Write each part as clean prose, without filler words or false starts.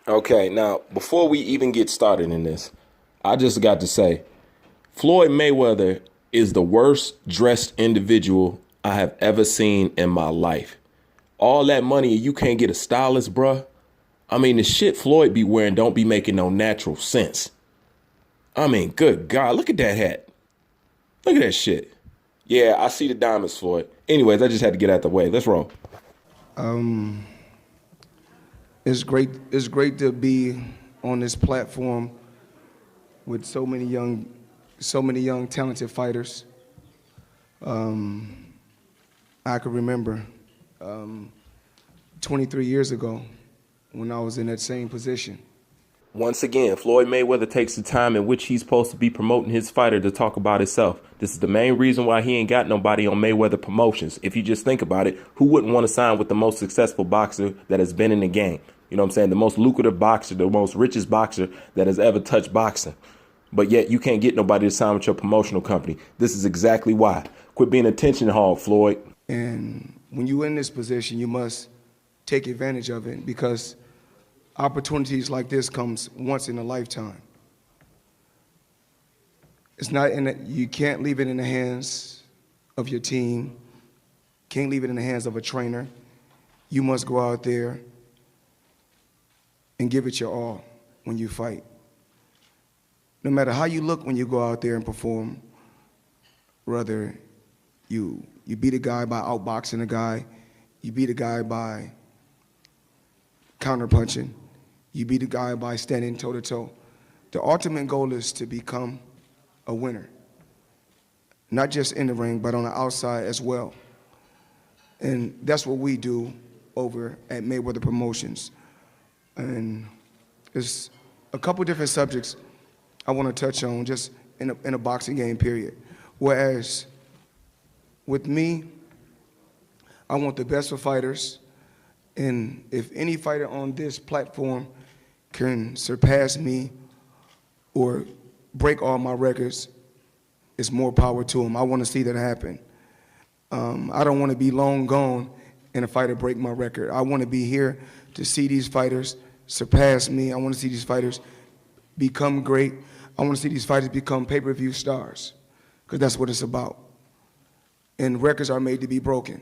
Okay, now before we even get started in this, I just got to say Floyd Mayweather is the worst dressed individual I have ever seen in my life. All that money and you can't get a stylist, bruh. I mean, the shit Floyd be wearing don't be making no natural sense. I mean, good God, look at that hat. Look at that shit. Yeah, I see the diamonds, Floyd. Anyways, I just had to get out the way. Let's roll. Um, it's great. It's great to be on this platform with so many young talented fighters. I can remember 23 years ago when I was in that same position. Once again, Floyd Mayweather takes the time in which he's supposed to be promoting his fighter to talk about himself. This is the main reason why he ain't got nobody on Mayweather Promotions. If you just think about it, who wouldn't want to sign with the most successful boxer that has been in the game? You know what I'm saying? The most lucrative boxer, the most richest boxer that has ever touched boxing. But yet you can't get nobody to sign with your promotional company. This is exactly why. Quit being a attention hog, Floyd. And when you're in this position, you must take advantage of it because opportunities like this comes once in a lifetime. It's not you can't leave it in the hands of your team, can't leave it in the hands of a trainer. You must go out there and give it your all when you fight. No matter how you look when you go out there and perform, whether you beat a guy by outboxing a guy, you beat a guy by counterpunching, you beat a guy by standing toe-to-toe. The ultimate goal is to become a winner, not just in the ring, but on the outside as well. And that's what we do over at Mayweather Promotions. And there's a couple different subjects I want to touch on just in a boxing game, period. Whereas with me, I want the best for fighters. And if any fighter on this platform can surpass me or break all my records, it's more power to them. I want to see that happen. I don't want to be long gone and a fighter break my record. I want to be here to see these fighters surpass me. I want to see these fighters become great. I want to see these fighters become pay-per-view stars because that's what it's about. And records are made to be broken.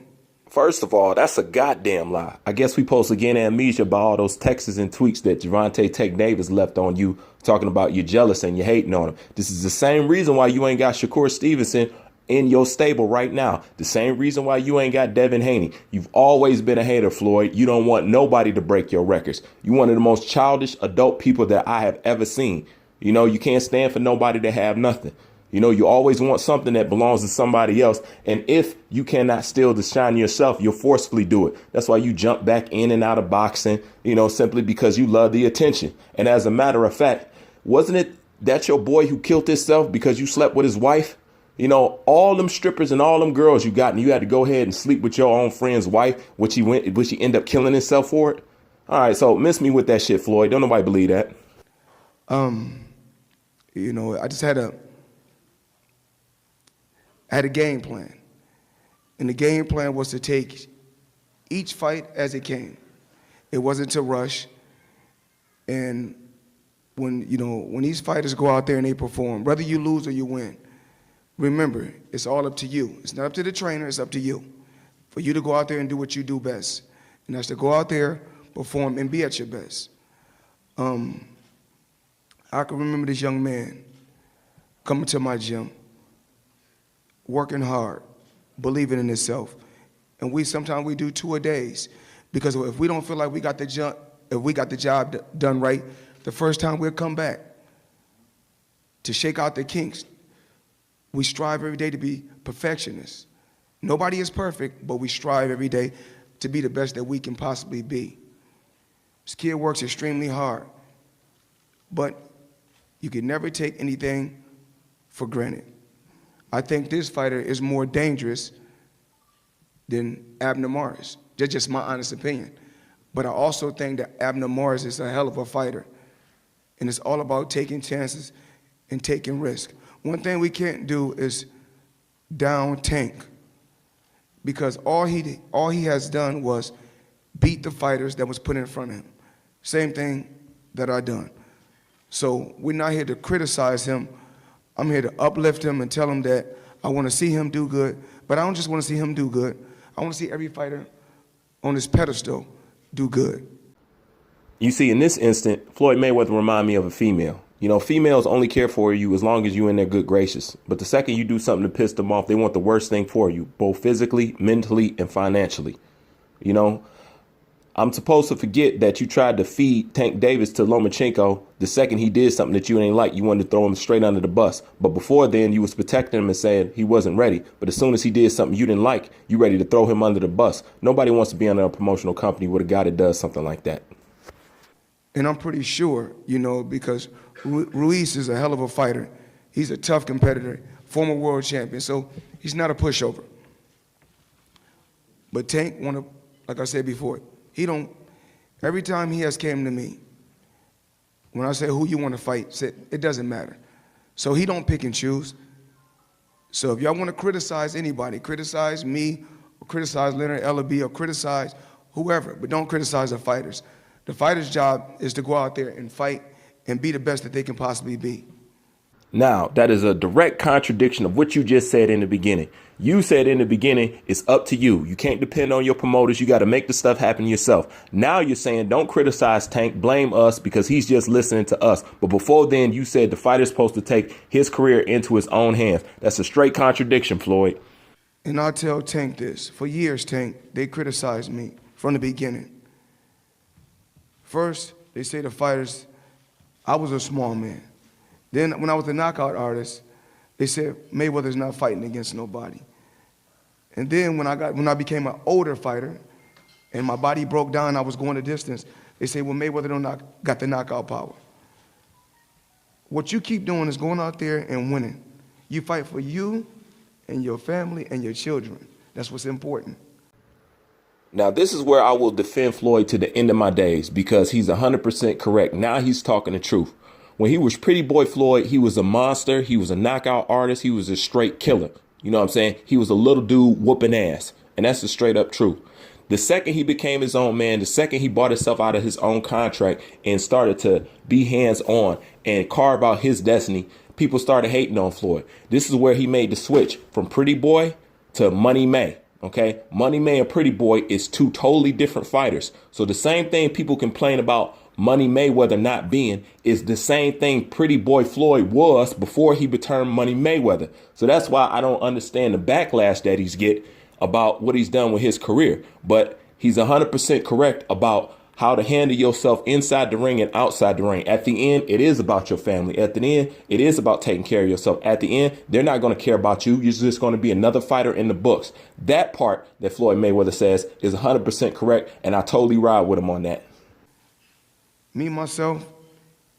First of all, that's a goddamn lie. I guess we supposed to get amnesia by all those texts and tweets that Javante Tech Davis left on you talking about you're jealous and you're hating on him. This is the same reason why you ain't got Shakur Stevenson in your stable right now. The same reason why you ain't got Devin Haney. You've always been a hater, Floyd. You don't want nobody to break your records. You're one of the most childish adult people that I have ever seen. You know, you can't stand for nobody to have nothing. You know, you always want something that belongs to somebody else. And if you cannot steal the shine yourself, you'll forcefully do it. That's why you jump back in and out of boxing, you know, simply because you love the attention. And as a matter of fact, wasn't it that your boy who killed himself because you slept with his wife? You know, all them strippers and all them girls you got, and you had to go ahead and sleep with your own friend's wife, which he ended up killing himself for it. All right, so miss me with that shit, Floyd. Don't nobody believe that. You know, I just had a game plan. And the game plan was to take each fight as it came. It wasn't to rush. And when these fighters go out there and they perform, whether you lose or you win, remember, it's all up to you. It's not up to the trainer, it's up to you. For you to go out there and do what you do best. And that's to go out there, perform, and be at your best. I can remember this young man coming to my gym, working hard, believing in himself. And sometimes we do 2 a days because if we don't feel like we got the job done right, the first time we'll come back to shake out the kinks. We strive every day to be perfectionists. Nobody is perfect, but we strive every day to be the best that we can possibly be. This kid works extremely hard, but you can never take anything for granted. I think this fighter is more dangerous than Abner Morris. That's just my honest opinion. But I also think that Abner Morris is a hell of a fighter. And it's all about taking chances and taking risks. One thing we can't do is down Tank, because all he has done was beat the fighters that was put in front of him. Same thing that I done. So we're not here to criticize him. I'm here to uplift him and tell him that I want to see him do good, but I don't just want to see him do good. I want to see every fighter on this pedestal do good. You see, in this instant, Floyd Mayweather remind me of a female. You know, females only care for you as long as you're in their good graces. But the second you do something to piss them off, they want the worst thing for you, both physically, mentally, and financially. You know, I'm supposed to forget that you tried to feed Tank Davis to Lomachenko. The second he did something that you ain't like, you wanted to throw him straight under the bus. But before then, you was protecting him and saying he wasn't ready. But as soon as he did something you didn't like, you ready to throw him under the bus. Nobody wants to be under a promotional company with a guy that does something like that. And I'm pretty sure, you know, because Ruiz is a hell of a fighter. He's a tough competitor, former world champion, so he's not a pushover. But Tank like I said before, every time he has came to me, when I say who you want to fight, said it doesn't matter. So he don't pick and choose. So if y'all want to criticize anybody, criticize me, or criticize Leonard Ellaby, or criticize whoever, but don't criticize the fighters. The fighter's job is to go out there and fight and be the best that they can possibly be. Now, that is a direct contradiction of what you just said in the beginning. You said in the beginning, it's up to you. You can't depend on your promoters. You got to make the stuff happen yourself. Now you're saying don't criticize Tank, blame us because he's just listening to us. But before then, you said the fighter's supposed to take his career into his own hands. That's a straight contradiction, Floyd. And I'll tell Tank this. For years, Tank, they criticized me from the beginning. First, they say the fighters, I was a small man. Then when I was a knockout artist, they said Mayweather's not fighting against nobody. And then when I became an older fighter and my body broke down, I was going the distance, they say, well, Mayweather got the knockout power. What you keep doing is going out there and winning. You fight for you and your family and your children. That's what's important. Now, this is where I will defend Floyd to the end of my days because he's 100% correct. Now he's talking the truth. When he was Pretty Boy Floyd, he was a monster. He was a knockout artist. He was a straight killer. You know what I'm saying? He was a little dude whooping ass. And that's the straight up truth. The second he became his own man, the second he bought himself out of his own contract and started to be hands on and carve out his destiny, people started hating on Floyd. This is where he made the switch from Pretty Boy to Money May. OK, Money May and Pretty Boy is two totally different fighters. So the same thing people complain about Money Mayweather not being is the same thing Pretty Boy Floyd was before he became Money Mayweather. So that's why I don't understand the backlash that he's get about what he's done with his career. But he's 100% correct about how to handle yourself inside the ring and outside the ring. At the end, it is about your family. At the end, it is about taking care of yourself. At the end, they're not going to care about you. You're just going to be another fighter in the books. That part that Floyd Mayweather says is 100% correct, and I totally ride with him on that. Me, myself,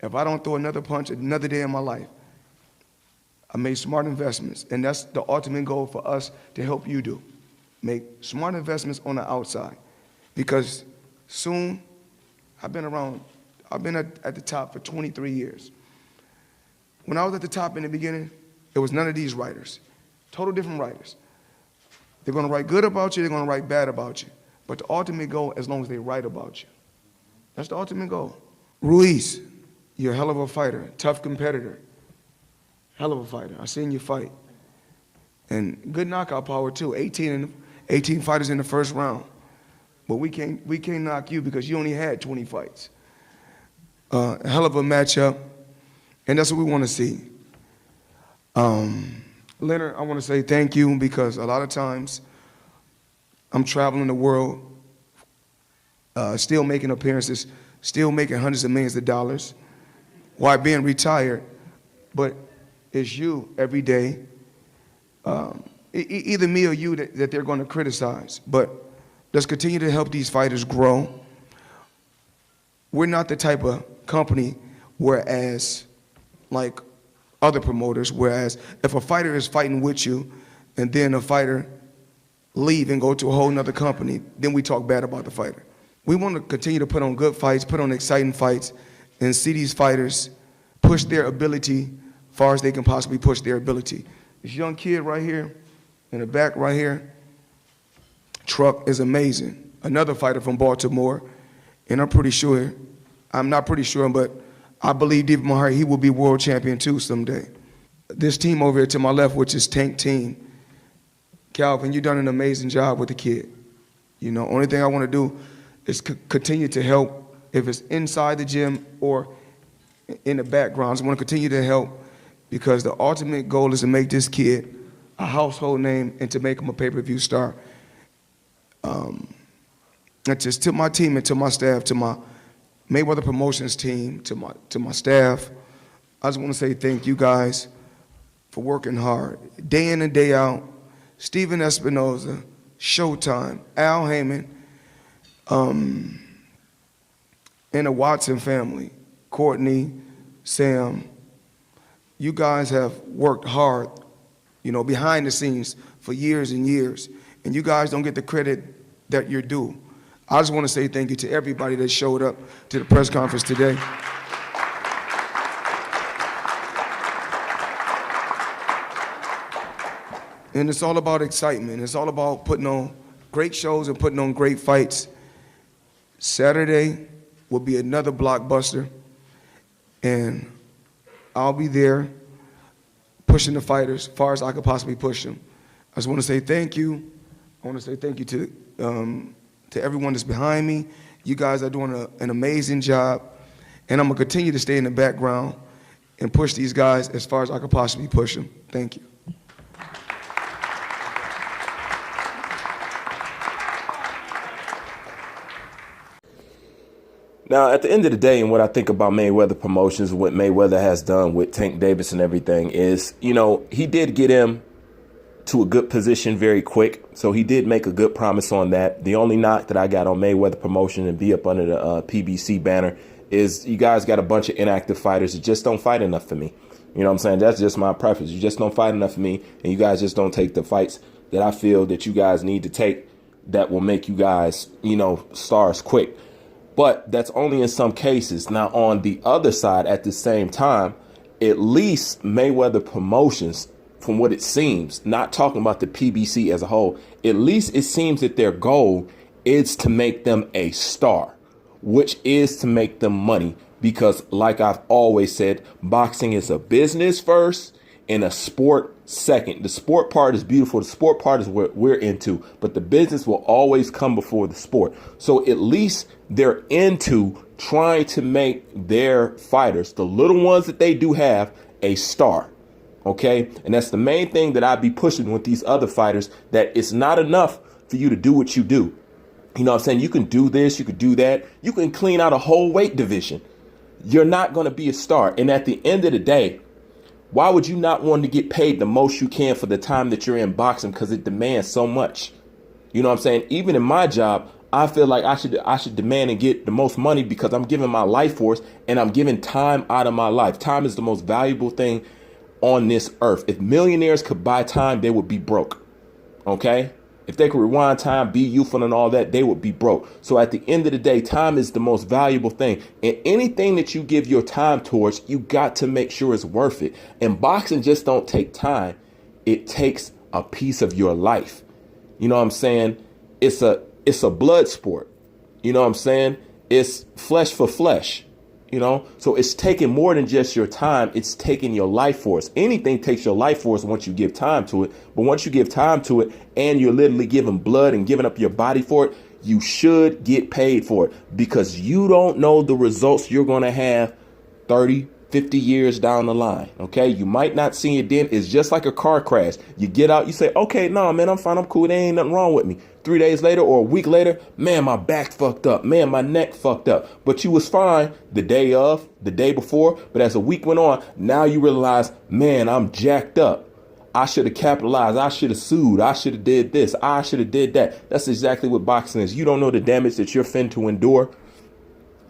if I don't throw another punch another day in my life, I made smart investments, and that's the ultimate goal for us to help you do. Make smart investments on the outside, because soon, I've been at the top for 23 years. When I was at the top in the beginning, it was none of these writers, total different writers. They're going to write good about you, they're going to write bad about you. But the ultimate goal, as long as they write about you. That's the ultimate goal. Ruiz, you're a hell of a fighter, tough competitor. Hell of a fighter. I seen you fight. And good knockout power too. 18 fighters in the first round. But we can't knock you because you only had 20 fights. A hell of a matchup, and that's what we want to see. Leonard, I want to say thank you because a lot of times I'm traveling the world, still making appearances, still making hundreds of millions of dollars while being retired. But it's you every day, either me or you that they're going to criticize. But let's continue to help these fighters grow. We're not the type of company whereas like other promoters, whereas if a fighter is fighting with you and then a fighter leave and go to a whole nother company, then we talk bad about the fighter. We want to continue to put on good fights, put on exciting fights, and see these fighters push their ability as far as they can possibly push their ability. This young kid right here, in the back right here, Truck is amazing. Another fighter from Baltimore, and I'm pretty sure I'm not pretty sure, but I believe deep in my heart he will be world champion too someday. This team over here to my left, which is Tank Team, Calvin, you've done an amazing job with the kid. You know, only thing I want to do is continue to help, if it's inside the gym or in the backgrounds. I want to continue to help because the ultimate goal is to make this kid a household name and to make him a pay-per-view star. And just to my team and to my staff, to my Mayweather Promotions team, to my staff, I just want to say thank you guys for working hard, day in and day out. Steven Espinoza, Showtime, Al Heyman, and the Watson family, Courtney, Sam, you guys have worked hard, you know, behind the scenes for years and years, and you guys don't get the credit that you're due. I just want to say thank you to everybody that showed up to the press conference today. And it's all about excitement. It's all about putting on great shows and putting on great fights. Saturday will be another blockbuster, and I'll be there pushing the fighters as far as I could possibly push them. I just want to say thank you. I want to say thank you to everyone that's behind me. You guys are doing an amazing job, and I'm going to continue to stay in the background and push these guys as far as I could possibly push them. Thank you. Now, at the end of the day, and what I think about Mayweather Promotions, what Mayweather has done with Tank Davis and everything is, you know, he did get him to a good position very quick. So he did make a good promise on that. The only knock that I got on Mayweather Promotion and be up under the PBC banner is you guys got a bunch of inactive fighters that just don't fight enough for me. You know what I'm saying? That's just my preference. You just don't fight enough for me, and you guys just don't take the fights that I feel that you guys need to take that will make you guys, you know, stars quick. But that's only in some cases. Now, on the other side, at the same time, at least Mayweather Promotions, from what it seems, not talking about the PBC as a whole, at least it seems that their goal is to make them a star, which is to make them money. Because like I've always said, boxing is a business first and a sport second. The sport part is beautiful. The sport part is what we're into, but the business will always come before the sport. So at least they're into trying to make their fighters, the little ones that they do have, a star. Okay. And that's the main thing that I'd be pushing with these other fighters, that it's not enough for you to do what you do. You know what I'm saying? You can do this, you could do that. You can clean out a whole weight division. You're not going to be a star. And at the end of the day, why would you not want to get paid the most you can for the time that you're in boxing? Because it demands so much. You know what I'm saying? Even in my job, I feel like I should demand and get the most money because I'm giving my life force and I'm giving time out of my life. Time is the most valuable thing on this earth. If millionaires could buy time, they would be broke. Okay? If they could rewind time, be youthful and all that, they would be broke. So at the end of the day, time is the most valuable thing. And anything that you give your time towards, you got to make sure it's worth it. And boxing just don't take time. It takes a piece of your life. You know what I'm saying? It's a blood sport. You know what I'm saying? It's flesh for flesh. You know, so it's taking more than just your time. It's taking your life force. Anything takes your life force once you give time to it. But once you give time to it and you're literally giving blood and giving up your body for it, you should get paid for it, because you don't know the results you're going to have 30, 50 years down the line. OK, you might not see it then. It's just like a car crash. You get out, you say, OK, no, man, I'm fine. I'm cool. There ain't nothing wrong with me. 3 days later or a week later, man, my back fucked up. Man, my neck fucked up. But you was fine the day of, the day before. But as a week went on, now you realize, man, I'm jacked up. I should have capitalized. I should have sued. I should have did this. I should have did that. That's exactly what boxing is. You don't know the damage that you're fin to endure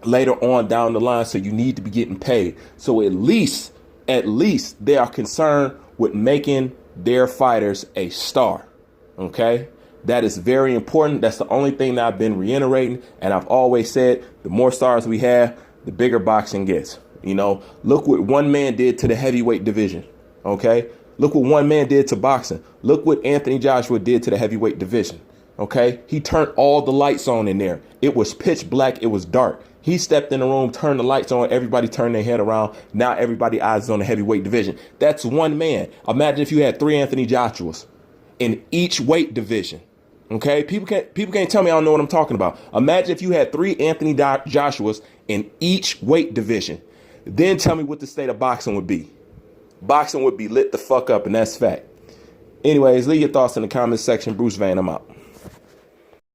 later on down the line. So you need to be getting paid. So at least they are concerned with making their fighters a star. Okay. That is very important. That's the only thing that I've been reiterating. And I've always said, the more stars we have, the bigger boxing gets. You know, look what one man did to the heavyweight division. OK, look what one man did to boxing. Look what Anthony Joshua did to the heavyweight division. Okay, he turned all the lights on in there. It was pitch black. It was dark. He stepped in the room, turned the lights on. Everybody turned their head around. Now everybody eyes is on the heavyweight division. That's one man. Imagine if you had 3 Anthony Joshuas in each weight division. Okay, people can't tell me I don't know what I'm talking about. Imagine if you had 3 Anthony Joshuas in each weight division. Then tell me what the state of boxing would be. Boxing would be lit the fuck up, and that's fact. Anyways, leave your thoughts in the comments section. Bruce Van, I'm out.